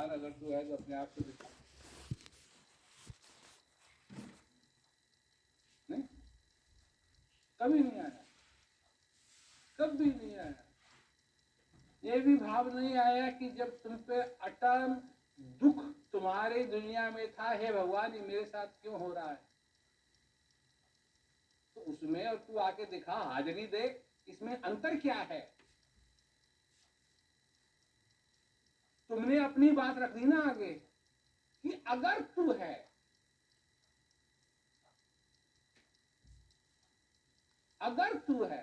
भगवान अगर तू है तो अपने आप को दिखा। नहीं, कभी नहीं आया, कभी नहीं आया। ये भी भाव नहीं आया कि जब तुम पे अटल दुख तुम्हारी दुनिया में था, हे भगवान ये मेरे साथ क्यों हो रहा है, तो उसमें और तू आके दिखा, हाजिरी दे, इसमें अंतर क्या है। तुमने अपनी बात रख दी ना आगे कि अगर तू है, अगर तू है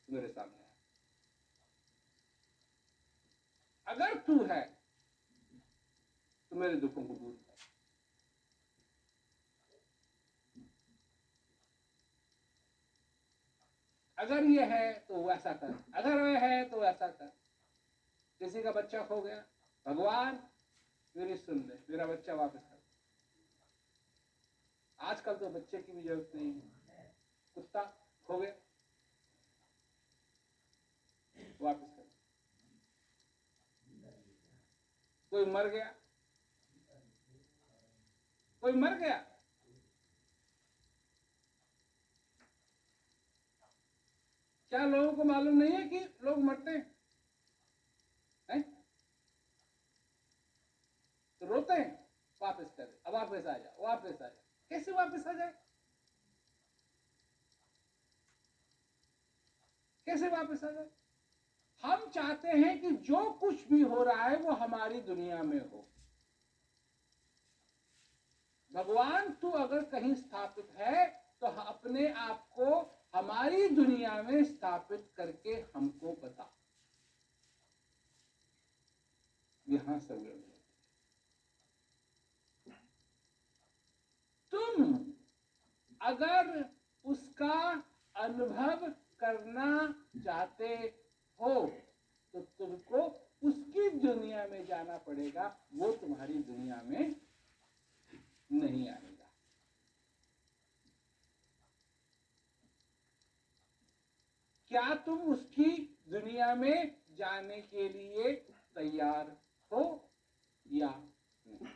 तो मेरे सामने है, अगर तू है तो मेरे दुखों को दूर कर। अगर ये है तो वैसा कर, अगर वह है तो वैसा कर। किसी का बच्चा खो गया, भगवान मेरी सुन ले, मेरा बच्चा वापस कर। आजकल तो बच्चे की भी जरूरत नहीं है, कुत्ता खो गया वापस कर, कोई मर गया, कोई मर गया, क्या लोगों को मालूम नहीं है कि लोग मरते हैं? तो रोते हैं, वापस कर, अब वापस आ जा, वापस आ जा। कैसे वापस आ जाए, कैसे वापस आ जाए। हम चाहते हैं कि जो कुछ भी हो रहा है वो हमारी दुनिया में हो। भगवान तू अगर कहीं स्थापित है तो अपने आप को हमारी दुनिया में स्थापित करके हमको बता। यहां सब तुम अगर उसका अनुभव करना चाहते हो तो तुमको उसकी दुनिया में जाना पड़ेगा, वो तुम्हारी दुनिया में नहीं आएगा। क्या तुम उसकी दुनिया में जाने के लिए तैयार हो या नहीं?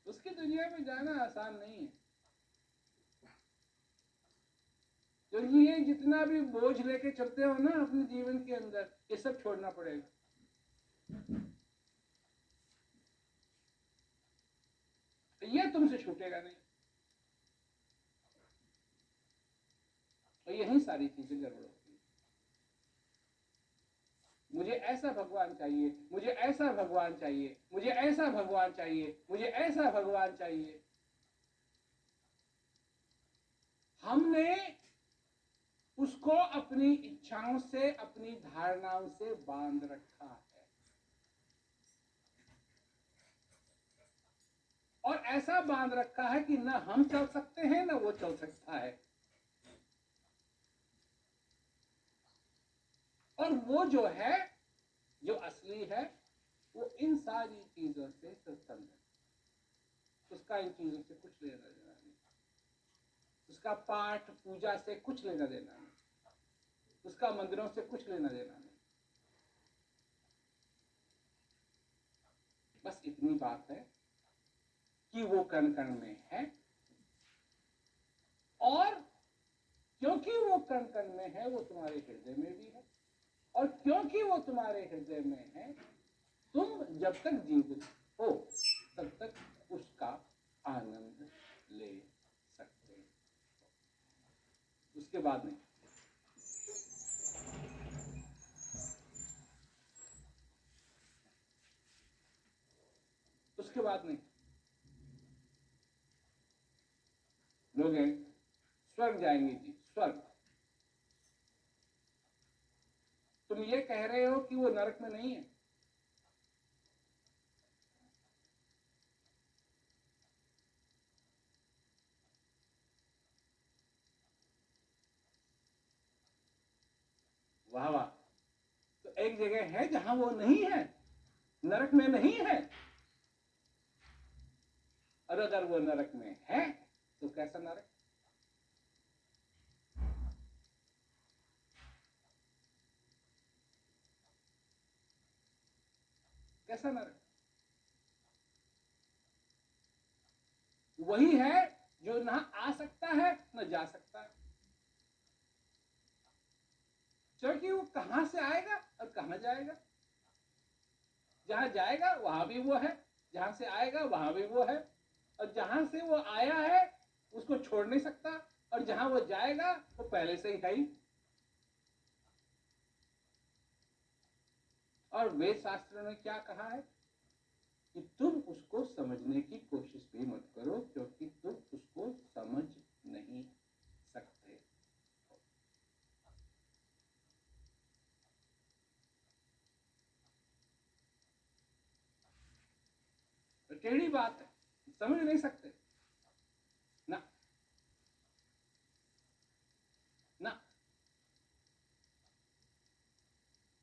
उसकी दुनिया में जाना आसान नहीं है, क्योंकि ये जितना भी बोझ लेके चलते हो ना अपने जीवन के अंदर, ये सब छोड़ना पड़ेगा। ये तुमसे छूटेगा नहीं, और यही सारी चीजें गड़बड़ होती है। मुझे ऐसा भगवान चाहिए, मुझे ऐसा भगवान चाहिए, मुझे ऐसा भगवान चाहिए, मुझे ऐसा भगवान चाहिए। हमने उसको अपनी इच्छाओं से, अपनी धारणाओं से बांध रखा है, और ऐसा बांध रखा है कि ना हम चल सकते हैं ना वो चल सकता है। और वो जो है, जो असली है, वो इन सारी चीजों से स्वतंत्र है। उसका इन चीजों से कुछ लेना देना नहीं, उसका पाठ पूजा से कुछ लेना देना नहीं, उसका मंदिरों से कुछ लेना देना नहीं। बस इतनी बात है कि वो कण कण में है, और क्योंकि वो कण कण में है वो तुम्हारे हृदय में भी है, और क्योंकि वो तुम्हारे हृदय में है, तुम जब तक जीवित हो तब तक उसका आनंद ले सकते हो, उसके बाद नहीं। उसके बाद नहीं। लोग हैं स्वर्ग जाएंगे जी, स्वर्ग। तुम ये कह रहे हो कि वो नरक में नहीं है। वाह वाह, तो एक जगह है जहां वो नहीं है, नरक में नहीं है। और अगर वो नरक में है तो कैसा नरक? कैसा नरक? वही है जो ना आ सकता है न जा सकता है, क्योंकि वो कहां से आएगा और कहां जाएगा। जहां जाएगा वहां भी वो है, जहां से आएगा वहां भी वो है, और जहां से वो आया है उसको छोड़ नहीं सकता, और जहां वो जाएगा वो पहले से ही है ही। और वेद शास्त्र ने क्या कहा है कि तुम उसको समझने की कोशिश भी मत करो, क्योंकि तुम उसको समझ नहीं सकते। तो टेढ़ी बात है, समझ नहीं सकते ना, ना।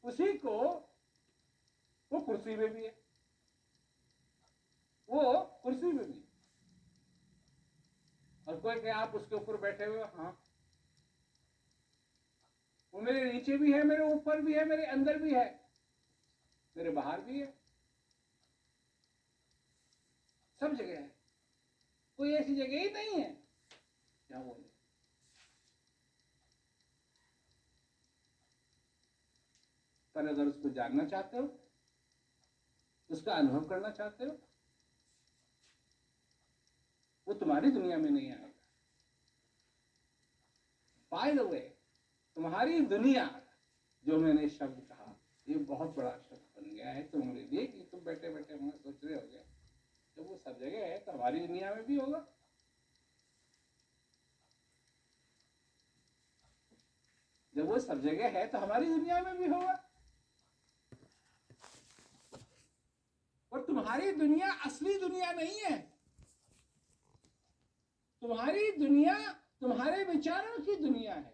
उसी को वो कुर्सी में भी है, वो कुर्सी में भी है। और कोई कहे आप उसके ऊपर बैठे हुए, हाँ, वो मेरे नीचे भी है, मेरे ऊपर भी है, मेरे अंदर भी है, मेरे बाहर भी है, सब जगह है। कोई ऐसी जगह ही नहीं है जहां वो नहीं। पर अगर उसको जानना चाहते हो, उसका अनुभव करना चाहते हो, वो तुम्हारी दुनिया में नहीं आएगा। बाय द वे, तुम्हारी दुनिया, जो मैंने शब्द कहा, ये बहुत बड़ा शब्द बन गया है तुम्हारे लिए कि तुम बैठे बैठे हमने सोच रहे होगे जब वो सब जगह है तो हमारी दुनिया में भी होगा। जब वो सब जगह है तो हमारी दुनिया में भी होगा। और तुम्हारी दुनिया असली दुनिया नहीं है। तुम्हारी दुनिया तुम्हारे विचारों की दुनिया है।